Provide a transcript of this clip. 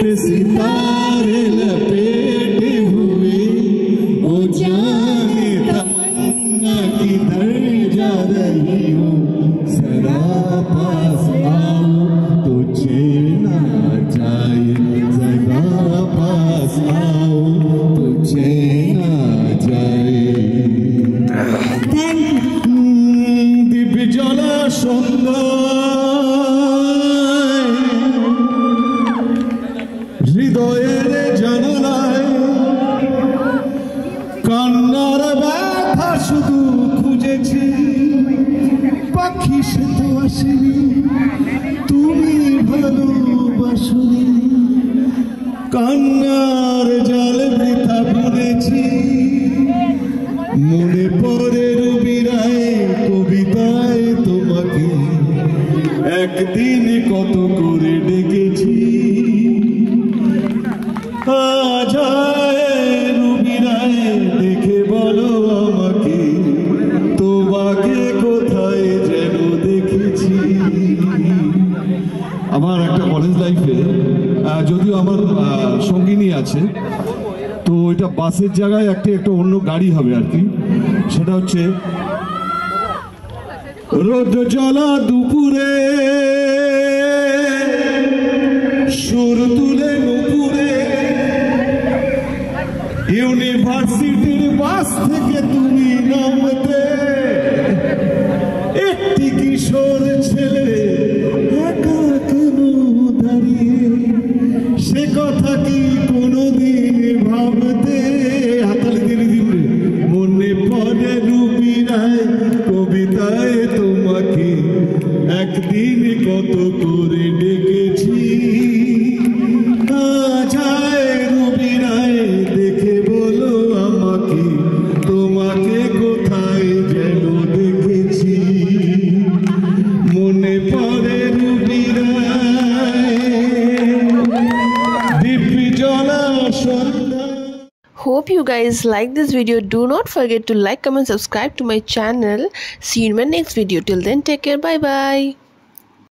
पे सितारे लपेटे हुए, वो जाने तमन्ना किधर जा रही हो, जरा पास आओ तुझे ना जाए, जरा पास आओ तुझे ना जाए। दिव्य जला सुंदर হৃদয়ের জানালায় কান্নার ব্যথা শুধু খুঁজেছি, পাখি সে তো আসেনি, তুমি ভালোবাসনি, কান্নার জল বৃথা বুনেছি, মনে পড়ে রবি রায় কবিতায় তোমাকে একদিন কত করে ডেকেছি। রবি রায় দেখে বলো আমাকে, তোমাকে কোথায় যেন দেখেছি। আমার একটা কলেজ লাইফে যদিও আমার সঙ্গিনী আছে, তো এটা বাসের জায়গায় একটা অন্য গাড়ি হবে আর কি। সেটা হচ্ছে রোদ জ্বলা দুপুরে সুর তুলে নুপুরে, ইউনিভার্সিটির বাস থেকে তুমি নামতে, একটি কিশোর ছেলে একা কেন দাঁড়িয়ে, সে কথা কি কোনোদিন ভাবতে। হাতালি দিনে দিনে মনে পড়ে রবি রায় কবিতায় তোমাকে একদিন কত করে ডেকেছি। রবি রায় দেখে বলো আমাকে, তোমাকে কোথায় যেন দেখেছি, মনে পড়ে রবি রায় দিব্য জলা সন্ধ্যা। Hope you guys like this video. Do not forget to like, comment, subscribe to my channel. See you in my next video. Till then, take care. Bye bye.